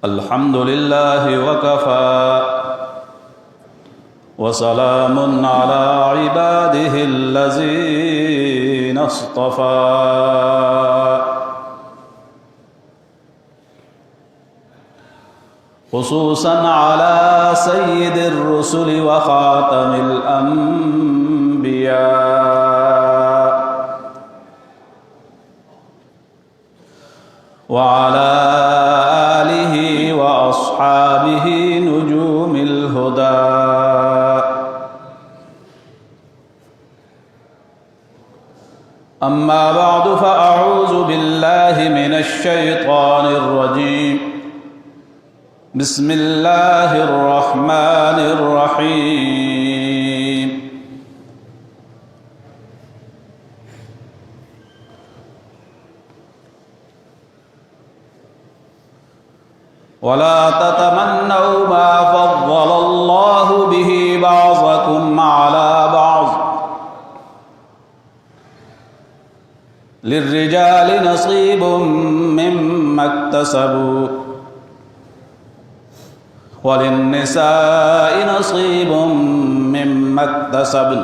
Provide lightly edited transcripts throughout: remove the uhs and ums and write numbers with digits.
الحمد لله وكفى وسلام على عباده الذين اصطفى خصوصا على سيد الرسل وخاتم الأنبياء وعلى آله وأصحابه نجوم الهدى. أما بعد فأعوذ بالله من الشيطان الرجيم. بسم الله الرحمن الرحيم. ولا تتمنوا ما فضل الله به بعضكم على بعض للرجال نصيب مما اكتسبوا وللنساء نصيب مما اكتسبن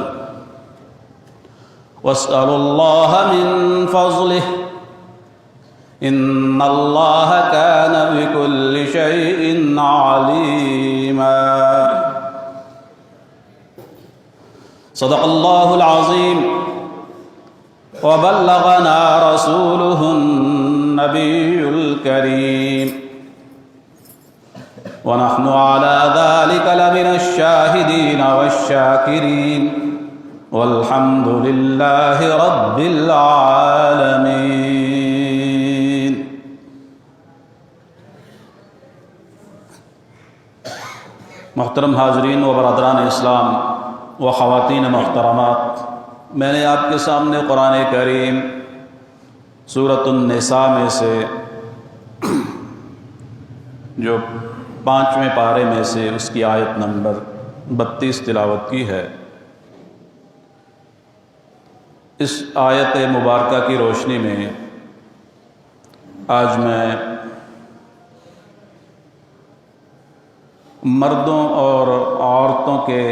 واسألوا الله من فضله إن الله كان بكل شيء عليما. صدق الله العظيم وبلغنا رسوله النبي الكريم ونحن على ذلك لمن الشاهدين والشاكرين والحمد لله رب العالمين. محترم حاضرین و برادران اسلام و خواتین محترمات، میں نے آپ کے سامنے قرآن کریم سورۃ النساء میں سے جو 5ویں پارے میں سے اس کی آیت نمبر 32 تلاوت کی ہے. اس آیت مبارکہ کی روشنی میں آج میں مردوں اور عورتوں کے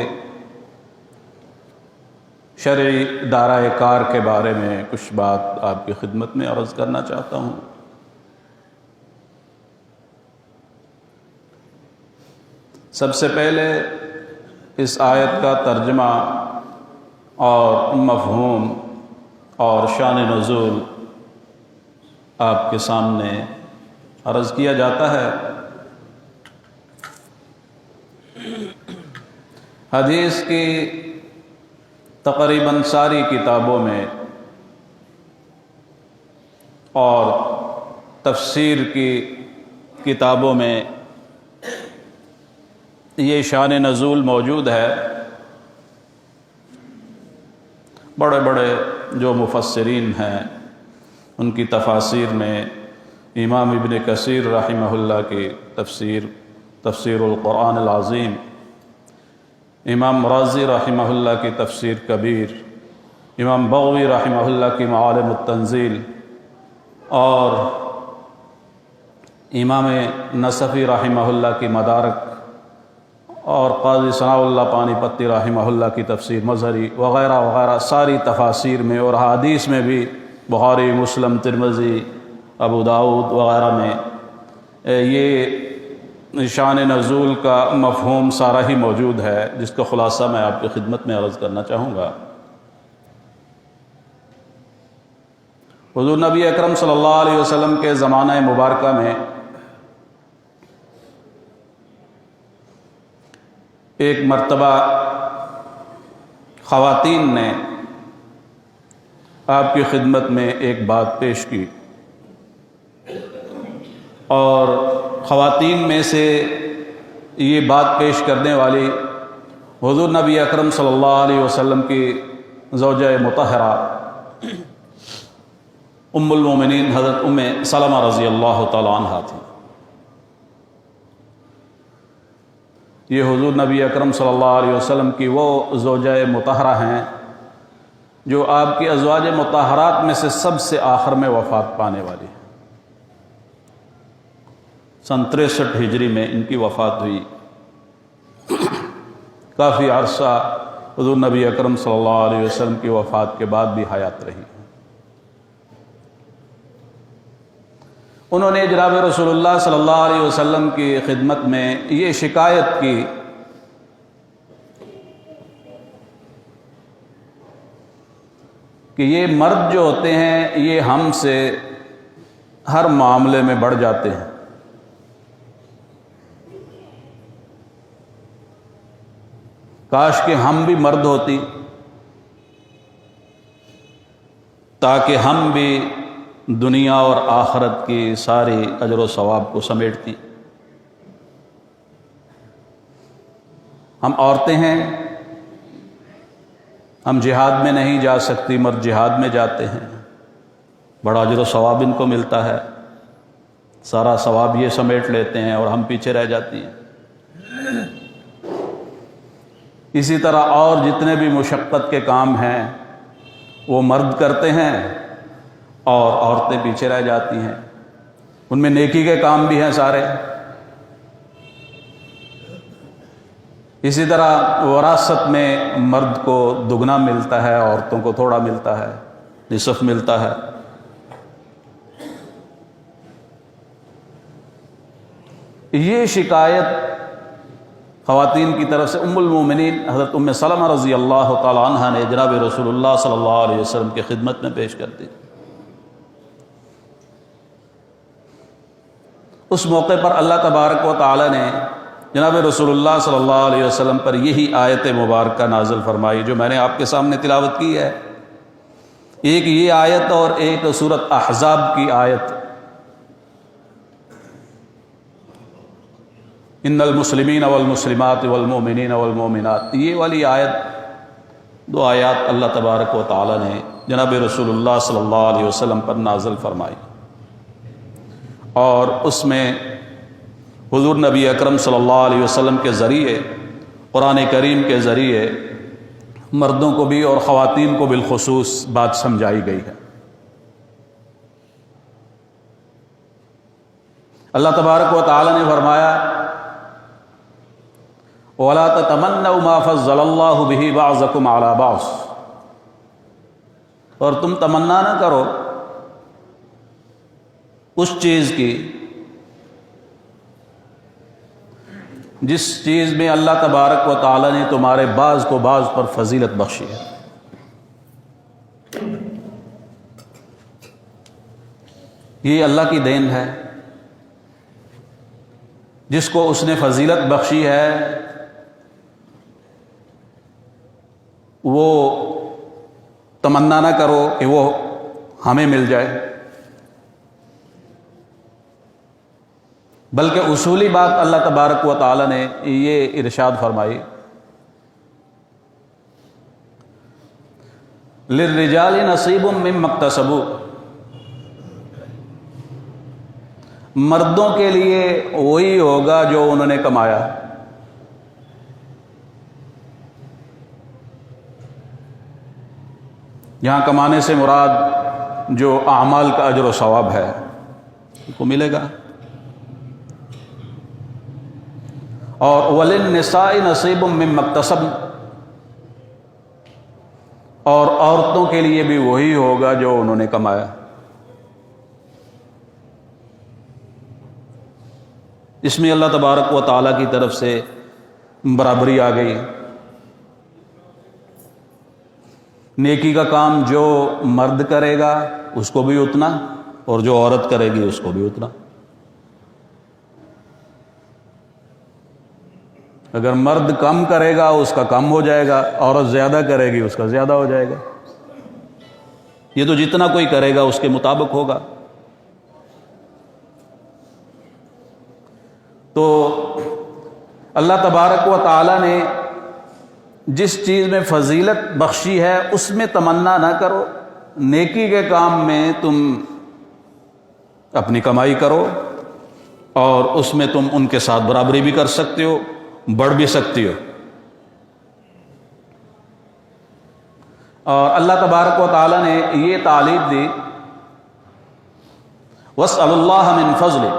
شرعی دائرۂ کار کے بارے میں کچھ بات آپ کی خدمت میں عرض کرنا چاہتا ہوں. سب سے پہلے اس آیت کا ترجمہ اور مفہوم اور شان نزول آپ کے سامنے عرض کیا جاتا ہے. حدیث کی تقریباً ساری کتابوں میں اور تفسیر کی کتابوں میں یہ شان نزول موجود ہے. بڑے بڑے جو مفسرین ہیں ان کی تفاسیر میں امام ابن کثیر رحمہ اللہ کی تفسیر القرآن العظیم، امام رازی رحمہ اللہ کی تفسیر کبیر، امام بغوی رحمہ اللہ کی معالم التنزیل، اور امام نصفی رحمہ اللہ کی مدارک، اور قاضی ثناء اللہ پانی پتی رحمہ اللہ کی تفسیر مظہری وغیرہ وغیرہ ساری تفاسیر میں اور حدیث میں بھی بخاری، مسلم، ترمذی، ابو داؤد وغیرہ میں یہ شان نزول کا مفہوم سارا ہی موجود ہے، جس کا خلاصہ میں آپ کی خدمت میں عرض کرنا چاہوں گا. حضور نبی اکرم صلی اللہ علیہ وسلم کے زمانہ مبارکہ میں ایک مرتبہ خواتین نے آپ کی خدمت میں ایک بات پیش کی، اور خواتین میں سے یہ بات پیش کرنے والی حضور نبی اکرم صلی اللہ علیہ وسلم کی زوجہ مطہرہ ام المومنین حضرت ام سلمہ رضی اللہ تعالی عنہ تھی. یہ حضور نبی اکرم صلی اللہ علیہ وسلم کی وہ زوجہ مطہرہ ہیں جو آپ کی ازواج مطہرات میں سے سب سے آخر میں وفات پانے والی ہے۔ سن 63 ہجری میں ان کی وفات ہوئی۔ کافی عرصہ حضور نبی اکرم صلی اللہ علیہ وسلم کی وفات کے بعد بھی حیات رہی۔ انہوں نے جناب رسول اللہ صلی اللہ علیہ وسلم کی خدمت میں یہ شکایت کی کہ یہ مرد جو ہوتے ہیں یہ ہم سے ہر معاملے میں بڑھ جاتے ہیں، کاش کہ ہم بھی مرد ہوتی تاکہ ہم بھی دنیا اور آخرت کی ساری اجر و ثواب کو سمیٹتی۔ ہم عورتیں ہیں، ہم جہاد میں نہیں جا سکتی، مرد جہاد میں جاتے ہیں، بڑا اجر و ثواب ان کو ملتا ہے، سارا ثواب یہ سمیٹ لیتے ہیں اور ہم پیچھے رہ جاتی ہیں۔ اسی طرح اور جتنے بھی مشقت کے کام ہیں وہ مرد کرتے ہیں اور عورتیں پیچھے رہ جاتی ہیں۔ ان میں نیکی کے کام بھی ہیں سارے۔ اسی طرح وراثت میں مرد کو دگنا ملتا ہے، عورتوں کو تھوڑا ملتا ہے، نصف ملتا ہے۔ یہ شکایت خواتین کی طرف سے ام المومنین حضرت ام سلمہ رضی اللہ تعالی عنہ نے جناب رسول اللہ صلی اللہ علیہ وسلم کی خدمت میں پیش کر دی۔ اس موقع پر اللہ تبارک و تعالی نے جناب رسول اللہ صلی اللہ علیہ وسلم پر یہی آیت مبارکہ نازل فرمائی جو میں نے آپ کے سامنے تلاوت کی ہے۔ ایک یہ آیت اور ایک سورۃ احزاب کی آیت، ان المسلمین والمسلمات والمؤمنین والمؤمنات، یہ والی آیت، دو آیات اللہ تبارک و تعالی نے جناب رسول اللہ صلی اللہ علیہ وسلم پر نازل فرمائی، اور اس میں حضور نبی اکرم صلی اللہ علیہ وسلم کے ذریعے، قرآن کریم کے ذریعے مردوں کو بھی اور خواتین کو بالخصوص بات سمجھائی گئی ہے۔ اللہ تبارک و تعالی نے فرمایا وَلَا تَتَمَنَّوْا مَا فَضَّلَ اللَّهُ بِهِ بَعْضَكُمْ عَلَى بَعْضٍ، اور تم تمنا نہ کرو اس چیز کی جس چیز میں اللہ تبارک و تعالی نے تمہارے بعض کو بعض پر فضیلت بخشی ہے۔ یہ اللہ کی دین ہے، جس کو اس نے فضیلت بخشی ہے وہ تمنا نہ کرو کہ وہ ہمیں مل جائے، بلکہ اصولی بات اللہ تبارک و تعالی نے یہ ارشاد فرمائی للرجال نصیب مما اکتسبوا، مردوں کے لیے وہی ہوگا جو انہوں نے کمایا۔ یہاں کمانے سے مراد جو اعمال کا اجر و ثواب ہے ان کو ملے گا۔ اور وَلِلنِّسَاءِ نَصِيبٌ مِّمَّا اكْتَسَبْنَ، اور عورتوں کے لیے بھی وہی ہوگا جو انہوں نے کمایا۔ اس میں اللہ تبارک و تعالیٰ کی طرف سے برابری آ گئی۔ نیکی کا کام جو مرد کرے گا اس کو بھی اتنا، اور جو عورت کرے گی اس کو بھی اتنا۔ اگر مرد کم کرے گا اس کا کم ہو جائے گا، عورت زیادہ کرے گی اس کا زیادہ ہو جائے گا۔ یہ تو جتنا کوئی کرے گا اس کے مطابق ہوگا۔ تو اللہ تبارک و تعالی نے جس چیز میں فضیلت بخشی ہے اس میں تمنا نہ کرو، نیکی کے کام میں تم اپنی کمائی کرو، اور اس میں تم ان کے ساتھ برابری بھی کر سکتے ہو، بڑھ بھی سکتی ہو۔ اور اللہ تبارک و تعالیٰ نے یہ تعلیم دی وَاسْأَلُوا اللَّهَ مِن فَضْلِهِ،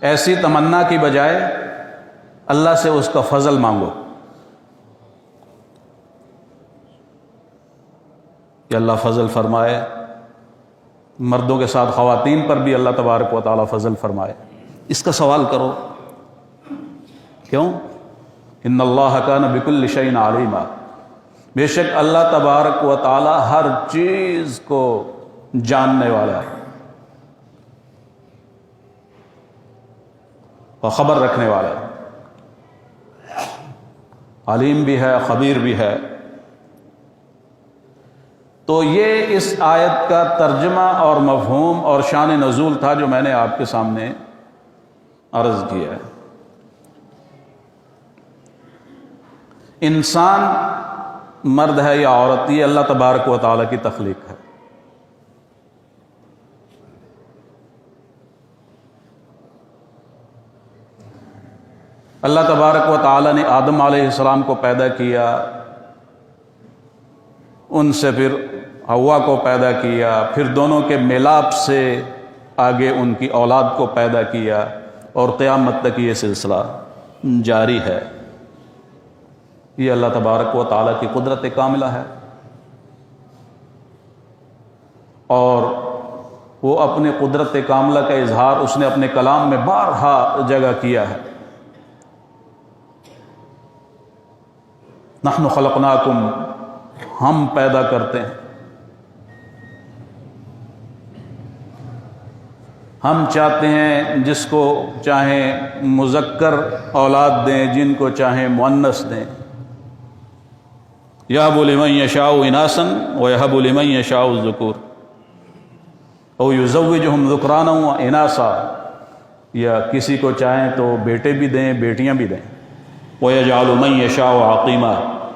ایسی تمنا کی بجائے اللہ سے اس کا فضل مانگو کہ اللہ فضل فرمائے، مردوں کے ساتھ خواتین پر بھی اللہ تبارک و تعالیٰ فضل فرمائے، اس کا سوال کرو۔ کیوں؟ ان اللہ کان بکل شیء علیما، بے شک اللہ تبارک و تعالیٰ ہر چیز کو جاننے والا ہے اور خبر رکھنے والا ہے، علیم بھی ہے، خبیر بھی ہے۔ تو یہ اس آیت کا ترجمہ اور مفہوم اور شان نزول تھا جو میں نے آپ کے سامنے عرض کیا ہے۔ انسان مرد ہے یا عورت، یہ اللہ تبارک و تعالیٰ کی تخلیق ہے۔ اللہ تبارک و تعالیٰ نے آدم علیہ السلام کو پیدا کیا، ان سے پھر حوا کو پیدا کیا، پھر دونوں کے میلاپ سے آگے ان کی اولاد کو پیدا کیا، اور قیامت تک یہ سلسلہ جاری ہے۔ یہ اللہ تبارک و تعالیٰ کی قدرت کاملہ ہے، اور وہ اپنی قدرت کاملہ کا اظہار اس نے اپنے کلام میں بارہا جگہ کیا ہے۔ نحن خلقناکم، ہم پیدا کرتے ہیں، ہم چاہتے ہیں جس کو چاہیں مذکر اولاد دیں، جن کو چاہیں مؤنث دیں۔ یہب لمن یشاء اناثا ویہب لمن یشاء الذکور او یزوجہم ذکرانا واناثا، یا کسی کو چاہیں تو بیٹے بھی دیں، بیٹیاں بھی دیں۔ وَيَجْعَلُ مَن يَشَاءُ عَقِيمًا،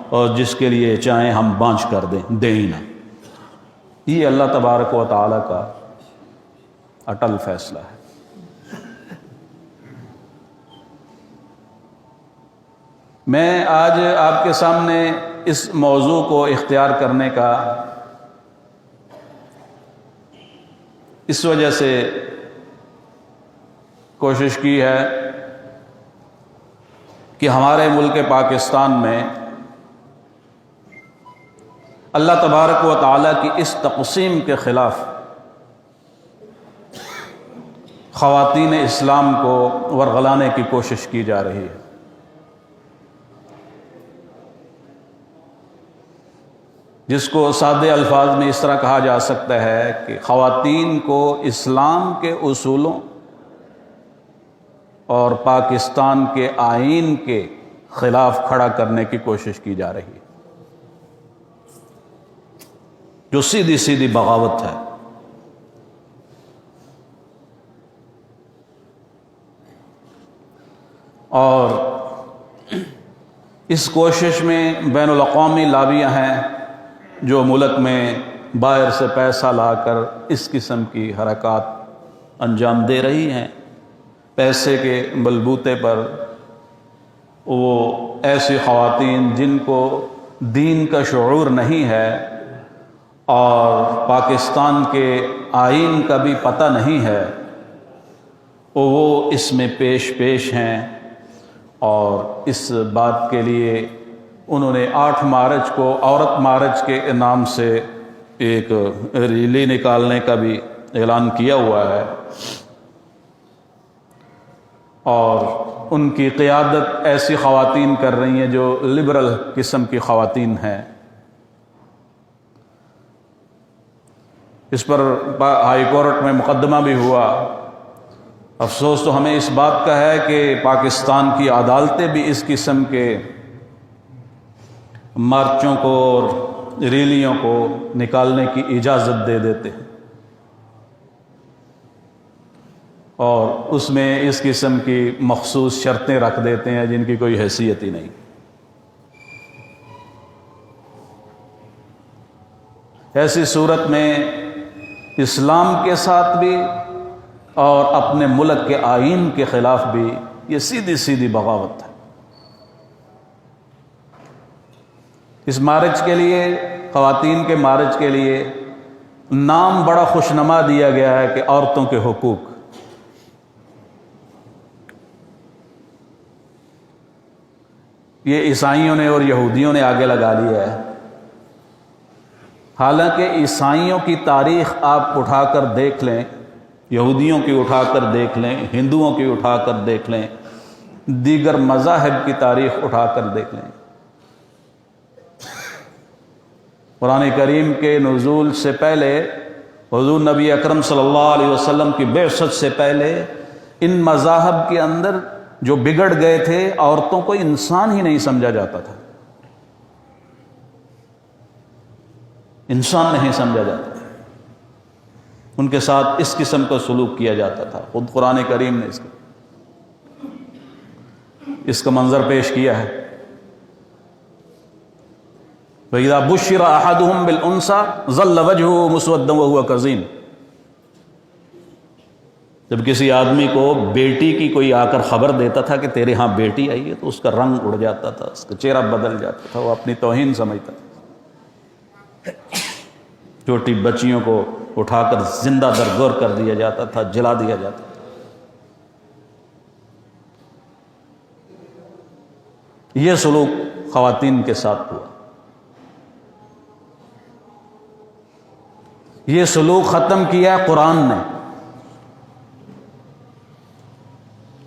اور جس کے لیے چاہیں ہم بانچ کر دیں ہی نہ۔ یہ اللہ تبارک و تعالیٰ کا اٹل فیصلہ ہے۔ میں آج آپ کے سامنے اس موضوع کو اختیار کرنے کا اس وجہ سے کوشش کی ہے کہ ہمارے ملک پاکستان میں اللہ تبارک و تعالیٰ کی اس تقسیم کے خلاف خواتین اسلام کو ورغلانے کی کوشش کی جا رہی ہے۔ جس کو سادے الفاظ میں اس طرح کہا جا سکتا ہے کہ خواتین کو اسلام کے اصولوں اور پاکستان کے آئین کے خلاف کھڑا کرنے کی کوشش کی جا رہی ہے، جو سیدھی سیدھی بغاوت ہے۔ اور اس کوشش میں بین الاقوامی لابیاں ہیں جو ملک میں باہر سے پیسہ لا کر اس قسم کی حرکات انجام دے رہی ہیں۔ پیسے کے بلبوتے پر وہ ایسی خواتین جن کو دین کا شعور نہیں ہے اور پاکستان کے آئین کا بھی پتہ نہیں ہے، وہ اس میں پیش ہیں، اور اس بات کے لیے انہوں نے 8 مارچ کو عورت مارچ کے نام سے ایک ریلی نکالنے کا بھی اعلان کیا ہوا ہے، اور ان کی قیادت ایسی خواتین کر رہی ہیں جو لبرل قسم کی خواتین ہیں۔ اس پر ہائی کورٹ میں مقدمہ بھی ہوا۔ افسوس تو ہمیں اس بات کا ہے کہ پاکستان کی عدالتیں بھی اس قسم کے مارچوں کو اور ریلیوں کو نکالنے کی اجازت دے دیتے ہیں، اور اس میں اس قسم کی مخصوص شرطیں رکھ دیتے ہیں جن کی کوئی حیثیت ہی نہیں۔ ایسی صورت میں اسلام کے ساتھ بھی اور اپنے ملک کے آئین کے خلاف بھی یہ سیدھی سیدھی بغاوت ہے۔ اس مارچ کے لیے، خواتین کے مارچ کے لیے نام بڑا خوشنما دیا گیا ہے کہ عورتوں کے حقوق۔ یہ عیسائیوں نے اور یہودیوں نے آگے لگا لیا ہے، حالانکہ عیسائیوں کی تاریخ آپ اٹھا کر دیکھ لیں، یہودیوں کی اٹھا کر دیکھ لیں، ہندوؤں کی اٹھا کر دیکھ لیں، دیگر مذاہب کی تاریخ اٹھا کر دیکھ لیں، قرآن کریم کے نزول سے پہلے، حضور نبی اکرم صلی اللہ علیہ وسلم کی بعثت سے پہلے ان مذاہب کے اندر جو بگڑ گئے تھے، عورتوں کو انسان ہی نہیں سمجھا جاتا تھا، انسان نہیں سمجھا جاتا تھا، ان کے ساتھ اس قسم کا سلوک کیا جاتا تھا۔ خود قرآن کریم نے اس کا منظر پیش کیا ہے۔ وَإِذَا بُشِّرَ أَحَدُهُمْ بِالْأُنثَىٰ ظَلَّ وَجْهُهُ مُسْوَدًّا وَهُوَ كَظِيمٌ، جب کسی آدمی کو بیٹی کی کوئی آ کر خبر دیتا تھا کہ تیرے ہاں بیٹی آئی ہے، تو اس کا رنگ اڑ جاتا تھا، اس کا چہرہ بدل جاتا تھا، وہ اپنی توہین سمجھتا تھا۔ چھوٹی بچیوں کو اٹھا کر زندہ درگور کر دیا جاتا تھا، جلا دیا جاتا تھا۔ یہ سلوک خواتین کے ساتھ ہوا، یہ سلوک ختم کیا ہے قرآن نے،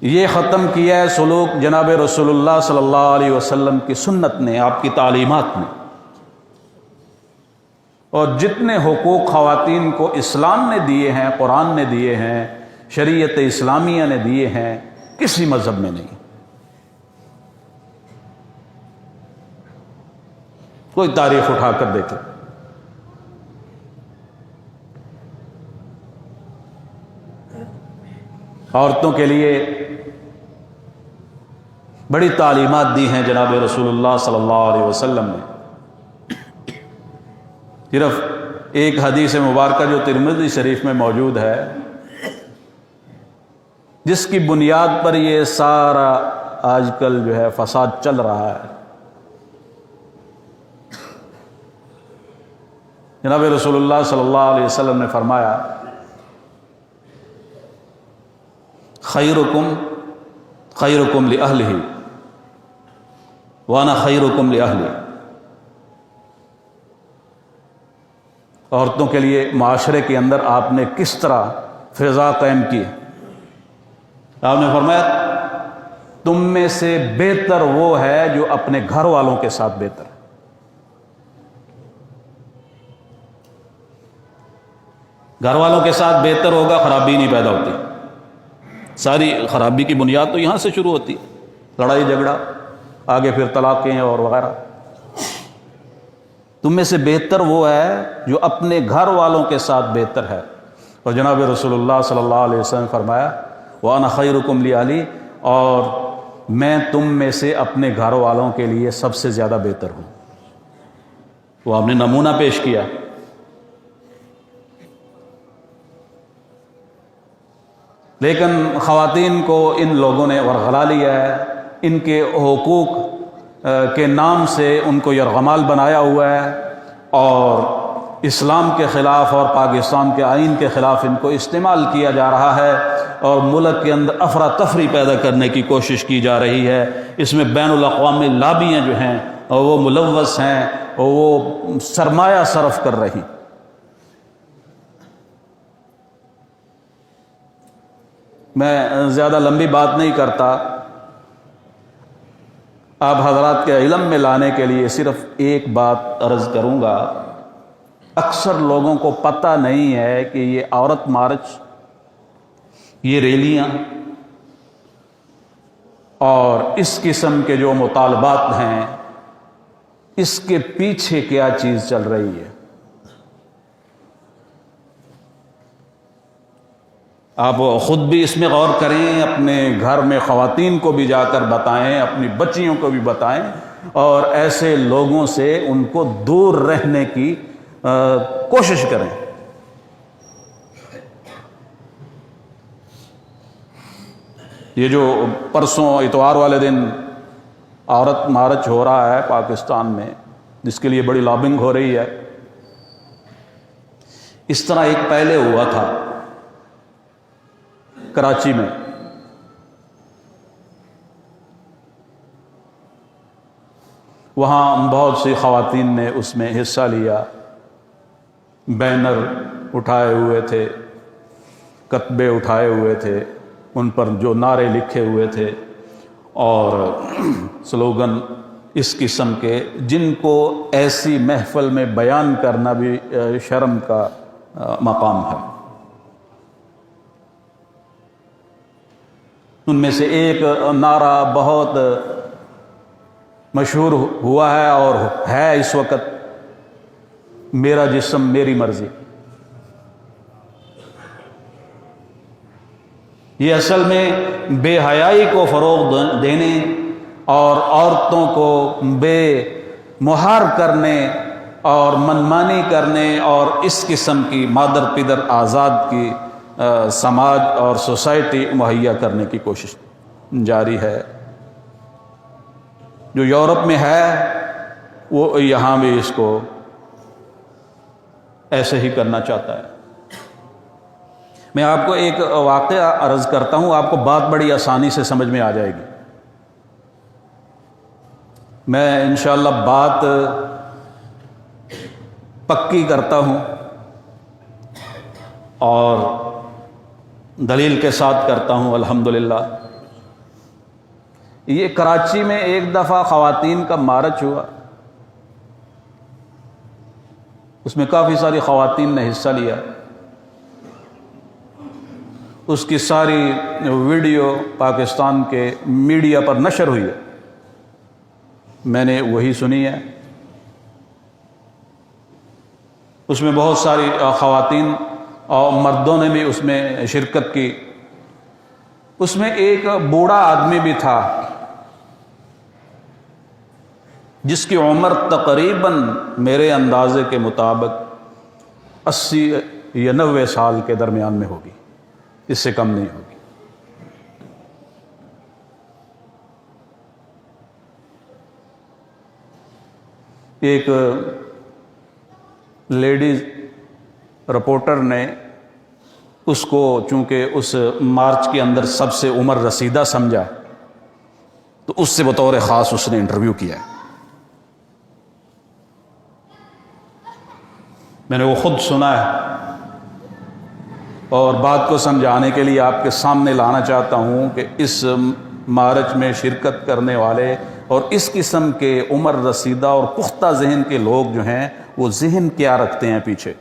یہ ختم کیا ہے سلوک جناب رسول اللہ صلی اللہ علیہ وسلم کی سنت نے، آپ کی تعلیمات نے۔ اور جتنے حقوق خواتین کو اسلام نے دیے ہیں، قرآن نے دیے ہیں، شریعت اسلامیہ نے دیے ہیں، کسی مذہب میں نہیں۔ کوئی تاریخ اٹھا کر دیکھیں، عورتوں کے لیے بڑی تعلیمات دی ہیں جناب رسول اللہ صلی اللہ علیہ وسلم نے۔ صرف ایک حدیث مبارکہ جو ترمذی شریف میں موجود ہے، جس کی بنیاد پر یہ سارا آج کل جو ہے فساد چل رہا ہے، جناب رسول اللہ صلی اللہ علیہ وسلم نے فرمایا، خیرکم خیرکم لأہلہ وانا خیرکم لأہلی۔ عورتوں کے لیے معاشرے کے اندر آپ نے کس طرح فضا قائم کی؟ آپ نے فرمایا تم میں سے بہتر وہ ہے جو اپنے گھر والوں کے ساتھ بہتر ہے۔ گھر والوں کے ساتھ بہتر ہوگا، خرابی نہیں پیدا ہوتی۔ ساری خرابی کی بنیاد تو یہاں سے شروع ہوتی ہے، لڑائی جھگڑا، آگے پھر طلاقیں اور وغیرہ۔ تم میں سے بہتر وہ ہے جو اپنے گھر والوں کے ساتھ بہتر ہے۔ اور جناب رسول اللہ صلی اللہ علیہ وسلم نے فرمایا وَأَنَا خَيْرُكُمْ لِأَهْلِي، اور میں تم میں سے اپنے گھر والوں کے لیے سب سے زیادہ بہتر ہوں۔ وہ آپ نے نمونہ پیش کیا۔ لیکن خواتین کو ان لوگوں نے ورغلا لیا ہے، ان کے حقوق کے نام سے ان کو یرغمال بنایا ہوا ہے، اور اسلام کے خلاف اور پاکستان کے آئین کے خلاف ان کو استعمال کیا جا رہا ہے، اور ملک کے اندر افراتفری پیدا کرنے کی کوشش کی جا رہی ہے۔ اس میں بین الاقوامی لابیاں جو ہیں وہ ملوث ہیں، وہ سرمایہ صرف کر رہی۔ میں زیادہ لمبی بات نہیں کرتا، آپ حضرات کے علم میں لانے کے لیے صرف ایک بات عرض کروں گا۔ اکثر لوگوں کو پتہ نہیں ہے کہ یہ عورت مارچ، یہ ریلیاں اور اس قسم کے جو مطالبات ہیں، اس کے پیچھے کیا چیز چل رہی ہے۔ آپ خود بھی اس میں غور کریں، اپنے گھر میں خواتین کو بھی جا کر بتائیں، اپنی بچیوں کو بھی بتائیں، اور ایسے لوگوں سے ان کو دور رہنے کی کوشش کریں۔ یہ جو پرسوں اتوار والے دن عورت مارچ ہو رہا ہے پاکستان میں، جس کے لیے بڑی لابنگ ہو رہی ہے. اس طرح ایک پہلے ہوا تھا کراچی میں. وہاں بہت سی خواتین نے اس میں حصہ لیا، بینر اٹھائے ہوئے تھے، کتبے اٹھائے ہوئے تھے، ان پر جو نعرے لکھے ہوئے تھے اور سلوگن اس قسم کے، جن کو ایسی محفل میں بیان کرنا بھی شرم کا مقام ہے. ان میں سے ایک نعرہ بہت مشہور ہوا ہے اور ہے اس وقت، میرا جسم میری مرضی. یہ اصل میں بے حیائی کو فروغ دینے اور عورتوں کو بے مہار کرنے اور منمانی کرنے اور اس قسم کی مادر پدر آزاد کی سماج اور سوسائٹی مہیا کرنے کی کوشش جاری ہے. جو یورپ میں ہے وہ یہاں بھی اس کو ایسے ہی کرنا چاہتا ہے. میں آپ کو ایک واقعہ عرض کرتا ہوں، آپ کو بات بڑی آسانی سے سمجھ میں آ جائے گی. میں انشاءاللہ بات پکی کرتا ہوں اور دلیل کے ساتھ کرتا ہوں الحمدللہ. یہ کراچی میں ایک دفعہ خواتین کا مارچ ہوا، اس میں کافی ساری خواتین نے حصہ لیا. اس کی ساری ویڈیو پاکستان کے میڈیا پر نشر ہوئی ہے، میں نے وہی سنی ہے. اس میں بہت ساری خواتین اور مردوں نے بھی اس میں شرکت کی. اس میں ایک بوڑھا آدمی بھی تھا جس کی عمر تقریباً میرے اندازے کے مطابق 80 یا 90 سال کے درمیان میں ہوگی، اس سے کم نہیں ہوگی. ایک لیڈیز رپورٹر نے اس کو چونکہ اس مارچ کے اندر سب سے عمر رسیدہ سمجھا تو اس سے بطور خاص اس نے انٹرویو کیا ہے. میں نے وہ خود سنا ہے اور بات کو سمجھانے کے لیے آپ کے سامنے لانا چاہتا ہوں کہ اس مارچ میں شرکت کرنے والے اور اس قسم کے عمر رسیدہ اور پختہ ذہن کے لوگ جو ہیں وہ ذہن کیا رکھتے ہیں پیچھے.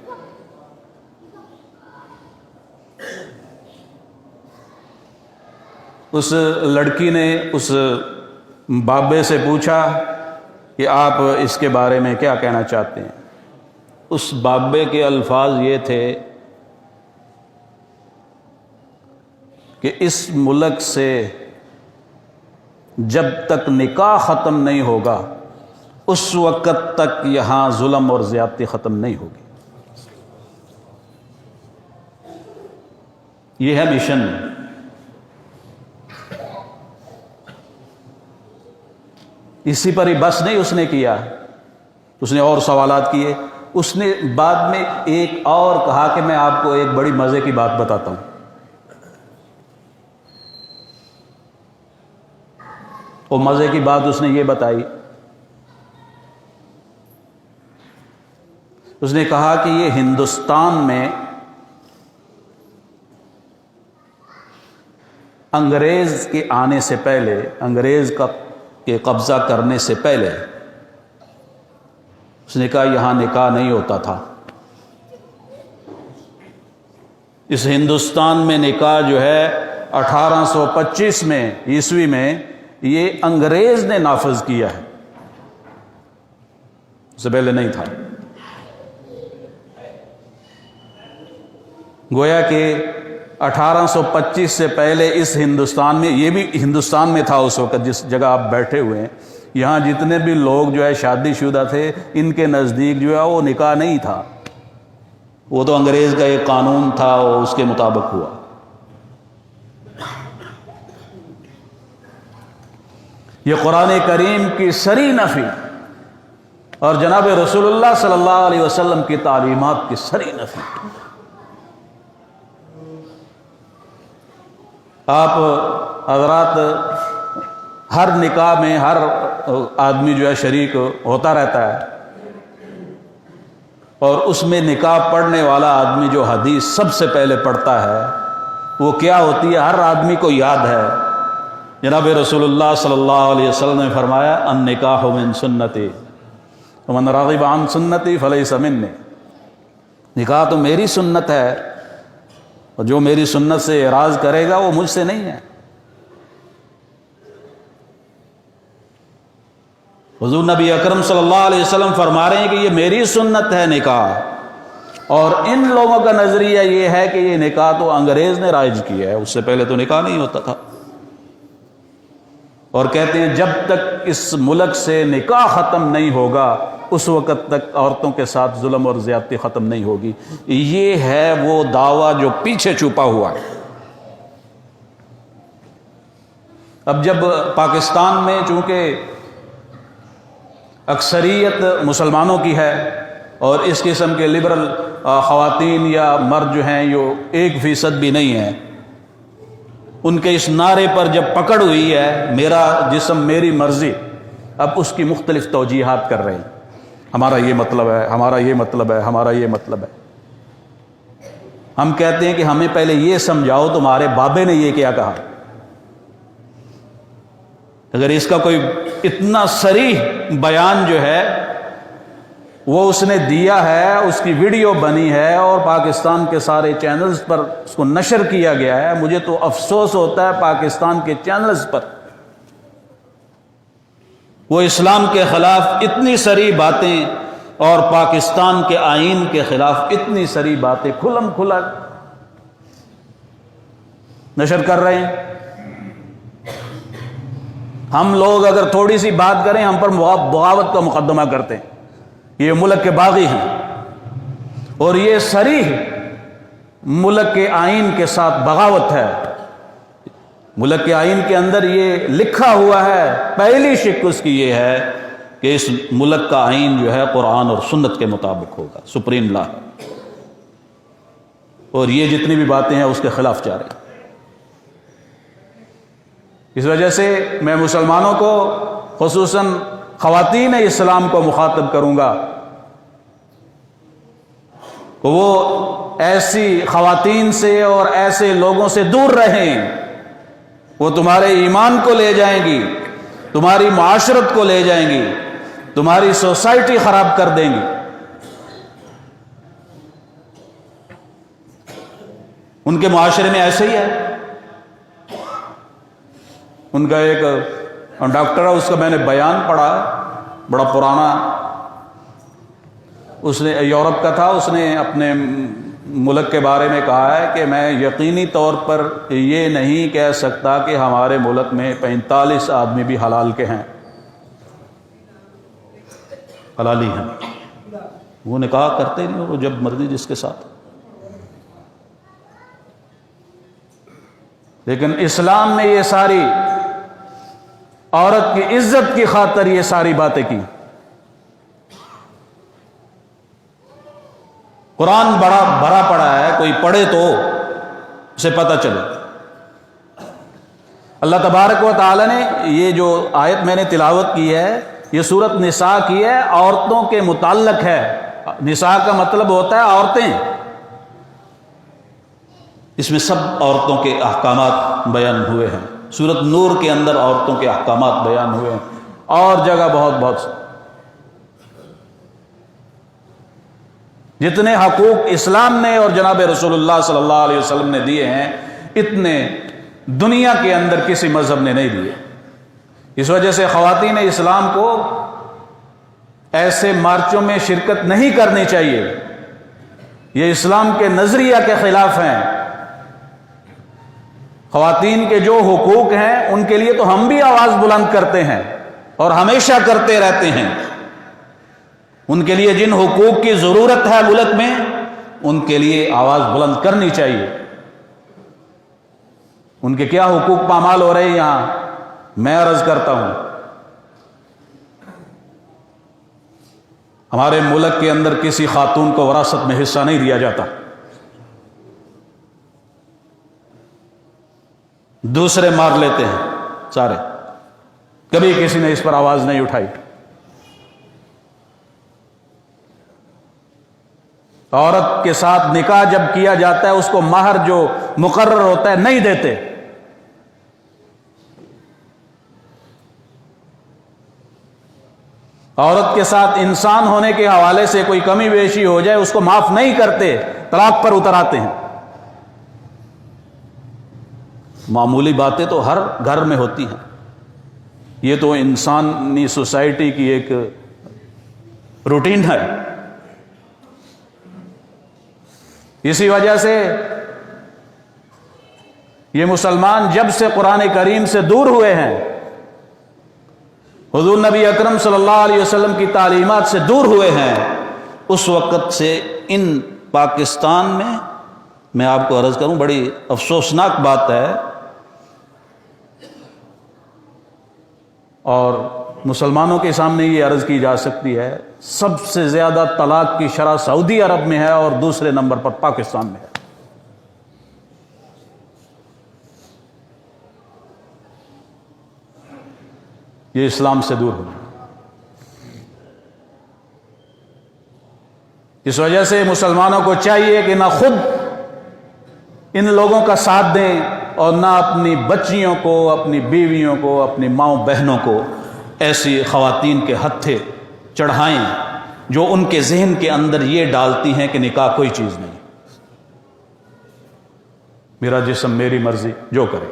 اس لڑکی نے اس بابے سے پوچھا کہ آپ اس کے بارے میں کیا کہنا چاہتے ہیں. اس بابے کے الفاظ یہ تھے کہ اس ملک سے جب تک نکاح ختم نہیں ہوگا اس وقت تک یہاں ظلم اور زیادتی ختم نہیں ہوگی. یہ ہے مشن. اسی پر ہی بس نہیں اس نے کیا، اس نے اور سوالات کیے. اس نے بعد میں ایک اور کہا کہ میں آپ کو ایک بڑی مزے کی بات بتاتا ہوں. وہ مزے کی بات اس نے یہ بتائی، اس نے کہا کہ یہ ہندوستان میں انگریز کے آنے سے پہلے، انگریز کے قبضہ کرنے سے پہلے، اس نے کہا یہاں نکاح نہیں ہوتا تھا. اس ہندوستان میں نکاح جو ہے 1825 میں عیسوی میں یہ انگریز نے نافذ کیا ہے، اس سے پہلے نہیں تھا. گویا کہ 1825 سے پہلے اس ہندوستان میں، یہ بھی ہندوستان میں تھا اس وقت جس جگہ آپ بیٹھے ہوئے ہیں، یہاں جتنے بھی لوگ جو ہے شادی شدہ تھے ان کے نزدیک جو ہے وہ نکاح نہیں تھا، وہ تو انگریز کا ایک قانون تھا وہ اس کے مطابق ہوا. یہ قرآن کریم کی سری نفی اور جناب رسول اللہ صلی اللہ علیہ وسلم کی تعلیمات کی سری نفی۔ آپ حضرات ہر نکاح میں ہر آدمی جو ہے شریک ہوتا رہتا ہے، اور اس میں نکاح پڑھنے والا آدمی جو حدیث سب سے پہلے پڑھتا ہے وہ کیا ہوتی ہے؟ ہر آدمی کو یاد ہے، جناب رسول اللہ صلی اللہ علیہ وسلم نے فرمایا النکاح من سنتی ومن رغب عن سنتی فلیس منی، نکاح تو میری سنت ہے، اور جو میری سنت سے اعراض کرے گا وہ مجھ سے نہیں ہے۔ حضور نبی اکرم صلی اللہ علیہ وسلم فرما رہے ہیں کہ یہ میری سنت ہے نکاح، اور ان لوگوں کا نظریہ یہ ہے کہ یہ نکاح تو انگریز نے رائج کیا ہے، اس سے پہلے تو نکاح نہیں ہوتا تھا، اور کہتے ہیں جب تک اس ملک سے نکاح ختم نہیں ہوگا اس وقت تک عورتوں کے ساتھ ظلم اور زیادتی ختم نہیں ہوگی۔ یہ ہے وہ دعویٰ جو پیچھے چھپا ہوا ہے۔ اب جب پاکستان میں چونکہ اکثریت مسلمانوں کی ہے، اور اس قسم کے لبرل خواتین یا مرد جو ہیں یہ 1% بھی نہیں ہیں، ان کے اس نعرے پر جب پکڑ ہوئی ہے میرا جسم میری مرضی، اب اس کی مختلف توجیحات کر رہے ہیں، ہمارا یہ مطلب ہے، ہمارا یہ مطلب ہے، ہمارا یہ مطلب ہے۔ ہم کہتے ہیں کہ ہمیں پہلے یہ سمجھاؤ تمہارے بابے نے یہ کیا کہا۔ اگر اس کا کوئی اتنا صریح بیان جو ہے وہ اس نے دیا ہے، اس کی ویڈیو بنی ہے اور پاکستان کے سارے چینلز پر اس کو نشر کیا گیا ہے، مجھے تو افسوس ہوتا ہے پاکستان کے چینلز پر وہ اسلام کے خلاف اتنی صریح باتیں اور پاکستان کے آئین کے خلاف اتنی صریح باتیں کھلم کھلا نشر کر رہے ہیں۔ ہم لوگ اگر تھوڑی سی بات کریں ہم پر بغاوت کا مقدمہ کرتے ہیں، یہ ملک کے باغی ہیں، اور یہ صریح ملک کے آئین کے ساتھ بغاوت ہے۔ ملک کے آئین کے اندر یہ لکھا ہوا ہے، پہلی شک اس کی یہ ہے کہ اس ملک کا آئین جو ہے قرآن اور سنت کے مطابق ہوگا، سپریم لا ہے، اور یہ جتنی بھی باتیں ہیں اس کے خلاف جا رہی ہیں۔ اس وجہ سے میں مسلمانوں کو خصوصاً خواتین اسلام کو مخاطب کروں گا کہ وہ ایسی خواتین سے اور ایسے لوگوں سے دور رہیں، وہ تمہارے ایمان کو لے جائیں گی، تمہاری معاشرت کو لے جائیں گی، تمہاری سوسائٹی خراب کر دیں گی۔ ان کے معاشرے میں ایسے ہی ہے۔ ان کا ایک ڈاکٹر ہے، اس کا میں نے بیان پڑھا، بڑا پرانا، اس نے یورپ کا تھا، اس نے اپنے ملک کے بارے میں کہا ہے کہ میں یقینی طور پر یہ نہیں کہہ سکتا کہ ہمارے ملک میں 45 آدمی بھی حلال کے ہیں، حلالی ہیں، وہ نکاح کرتے نہیں، وہ جب مرضی جس کے ساتھ۔ لیکن اسلام نے یہ ساری عورت کی عزت کی خاطر یہ ساری باتیں کی۔ قرآن بڑا بھرا پڑا ہے، کوئی پڑھے تو اسے پتہ چلے۔ اللہ تبارک و تعالی نے یہ جو آیت میں نے تلاوت کی ہے یہ سورۃ نساء کی ہے، عورتوں کے متعلق ہے۔ نساء کا مطلب ہوتا ہے عورتیں، اس میں سب عورتوں کے احکامات بیان ہوئے ہیں۔ سورۃ نور کے اندر عورتوں کے احکامات بیان ہوئے ہیں، اور جگہ بہت جتنے حقوق اسلام نے اور جناب رسول اللہ صلی اللہ علیہ وسلم نے دیے ہیں اتنے دنیا کے اندر کسی مذہب نے نہیں دیے۔ اس وجہ سے خواتین اسلام کو ایسے مارچوں میں شرکت نہیں کرنی چاہیے، یہ اسلام کے نظریہ کے خلاف ہیں۔ خواتین کے جو حقوق ہیں ان کے لیے تو ہم بھی آواز بلند کرتے ہیں اور ہمیشہ کرتے رہتے ہیں۔ ان کے لیے جن حقوق کی ضرورت ہے ملک میں ان کے لیے آواز بلند کرنی چاہیے۔ ان کے کیا حقوق پامال ہو رہے ہیں یہاں میں عرض کرتا ہوں۔ ہمارے ملک کے اندر کسی خاتون کو وراثت میں حصہ نہیں دیا جاتا، دوسرے مار لیتے ہیں سارے، کبھی کسی نے اس پر آواز نہیں اٹھائی۔ عورت کے ساتھ نکاح جب کیا جاتا ہے اس کو مہر جو مقرر ہوتا ہے نہیں دیتے۔ عورت کے ساتھ انسان ہونے کے حوالے سے کوئی کمی بیشی ہو جائے اس کو معاف نہیں کرتے، طلاق پر اتر آتے ہیں۔ معمولی باتیں تو ہر گھر میں ہوتی ہیں، یہ تو انسانی سوسائٹی کی ایک روٹین ہے۔ اسی وجہ سے یہ مسلمان جب سے قرآن کریم سے دور ہوئے ہیں، حضور نبی اکرم صلی اللہ علیہ وسلم کی تعلیمات سے دور ہوئے ہیں، اس وقت سے ان پاکستان میں آپ کو عرض کروں بڑی افسوسناک بات ہے، اور مسلمانوں کے سامنے یہ عرض کی جا سکتی ہے، سب سے زیادہ طلاق کی شرح سعودی عرب میں ہے اور دوسرے نمبر پر پاکستان میں ہے۔ یہ اسلام سے دور ہو گیا۔ اس وجہ سے مسلمانوں کو چاہیے کہ نہ خود ان لوگوں کا ساتھ دیں اور نہ اپنی بچیوں کو، اپنی بیویوں کو، اپنی ماؤں بہنوں کو ایسی خواتین کے ہتھے چڑھائیں جو ان کے ذہن کے اندر یہ ڈالتی ہیں کہ نکاح کوئی چیز نہیں، میرا جسم میری مرضی، جو کرے۔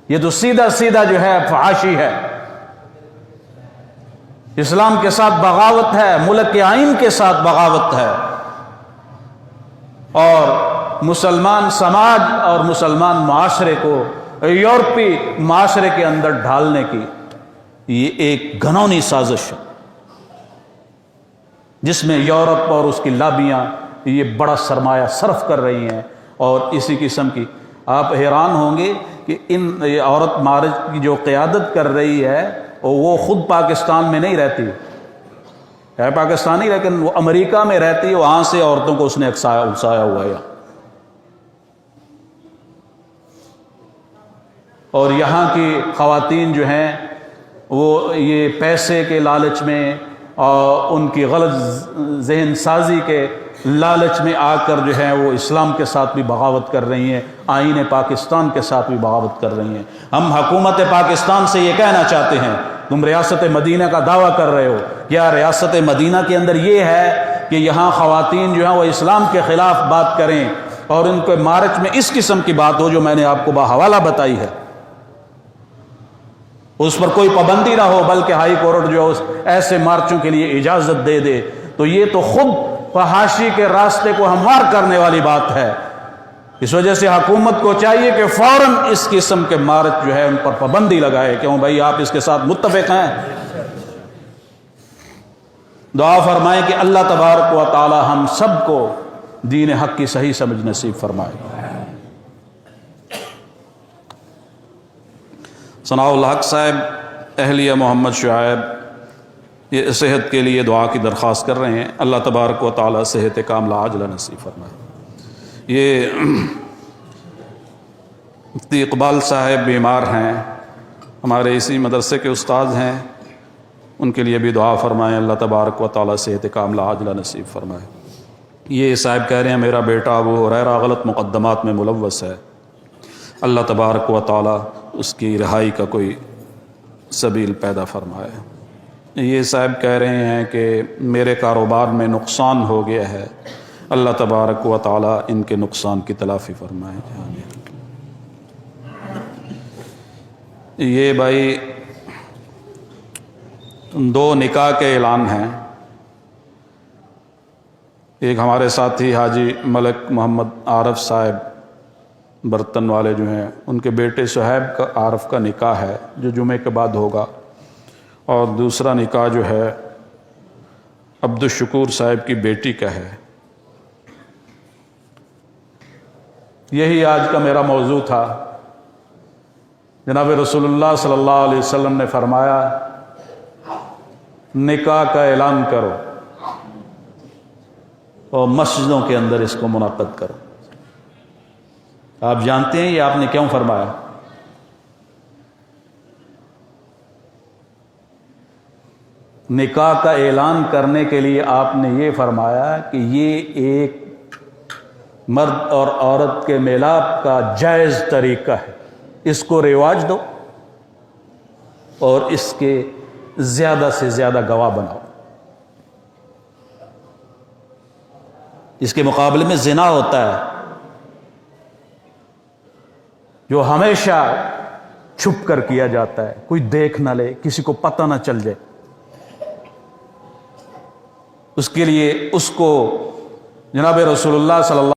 یہ تو سیدھا سیدھا جو ہے فحاشی ہے، اسلام کے ساتھ بغاوت ہے، ملک کے آئین کے ساتھ بغاوت ہے، اور مسلمان سماج اور مسلمان معاشرے کو یورپی معاشرے کے اندر ڈھالنے کی یہ ایک گھنونی سازش ہے، جس میں یورپ اور اس کی لابیاں یہ بڑا سرمایہ صرف کر رہی ہیں، اور اسی قسم کی آپ حیران ہوں گے کہ یہ عورت مارچ کی جو قیادت کر رہی ہے وہ خود پاکستان میں نہیں رہتی ہے، پاکستانی لیکن وہ امریکہ میں رہتی ہے، وہاں سے عورتوں کو اس نے اکسایا ہوا ہے، اور یہاں کی خواتین جو ہیں وہ یہ پیسے کے لالچ میں اور ان کی غلط ذہن سازی کے لالچ میں آ کر جو ہے وہ اسلام کے ساتھ بھی بغاوت کر رہی ہیں، آئین پاکستان کے ساتھ بھی بغاوت کر رہی ہیں۔ ہم حکومت پاکستان سے یہ کہنا چاہتے ہیں، تم ریاست مدینہ کا دعویٰ کر رہے ہو، کیا ریاست مدینہ کے اندر یہ ہے کہ یہاں خواتین جو ہیں وہ اسلام کے خلاف بات کریں اور ان کے مارچ میں اس قسم کی بات ہو جو میں نے آپ کو بحوالہ بتائی ہے، اس پر کوئی پابندی نہ ہو، بلکہ ہائی کورٹ جو ایسے مارچوں کے لیے اجازت دے دے، تو یہ تو خود فحاشی کے راستے کو ہموار کرنے والی بات ہے۔ اس وجہ سے حکومت کو چاہیے کہ فوراً اس قسم کے مارچ جو ہے ان پر پابندی لگائے۔ کیوں بھائی، آپ اس کے ساتھ متفق ہیں؟ دعا فرمائیں کہ اللہ تبارک و تعالی ہم سب کو دین حق کی صحیح سمجھ نصیب فرمائے۔ ثناء الحق صاحب اہلیہ محمد شعیب یہ صحت کے لیے دعا کی درخواست کر رہے ہیں، اللہ تبارک و تعالی صحت کاملہ عاجلہ نصیب فرمائے۔ یہ مفتی اقبال صاحب بیمار ہیں، ہمارے اسی مدرسے کے استاد ہیں، ان کے لیے بھی دعا فرمائیں، اللہ تبارک و تعالی صحت کاملہ عاجلہ نصیب فرمائے۔ یہ صاحب کہہ رہے ہیں میرا بیٹا ابو ہریرہ غلط مقدمات میں ملوث ہے، اللہ تبارک و تعالی اس کی رہائی کا کوئی سبیل پیدا فرمائے۔ یہ صاحب کہہ رہے ہیں کہ میرے کاروبار میں نقصان ہو گیا ہے، اللہ تبارک و تعالی ان کے نقصان کی تلافی فرمائے۔ آمین۔ یہ بھائی دو نکاح کے اعلان ہیں، ایک ہمارے ساتھی حاجی ملک محمد عارف صاحب برتن والے جو ہیں، ان کے بیٹے صہیب کا عارف کا نکاح ہے جو جمعے کے بعد ہوگا، اور دوسرا نکاح جو ہے عبدالشکور صاحب کی بیٹی کا ہے۔ یہی آج کا میرا موضوع تھا۔ جناب رسول اللہ صلی اللہ علیہ وسلم نے فرمایا نکاح کا اعلان کرو اور مسجدوں کے اندر اس کو منعقد کرو۔ آپ جانتے ہیں یہ آپ نے کیوں فرمایا؟ نکاح کا اعلان کرنے کے لیے آپ نے یہ فرمایا کہ یہ ایک مرد اور عورت کے میلاپ کا جائز طریقہ ہے، اس کو رواج دو اور اس کے زیادہ سے زیادہ گواہ بناؤ۔ اس کے مقابلے میں زنا ہوتا ہے جو ہمیشہ چھپ کر کیا جاتا ہے، کوئی دیکھ نہ لے، کسی کو پتہ نہ چل جائے۔ اس کے لیے اس کو جناب رسول اللہ صلی اللہ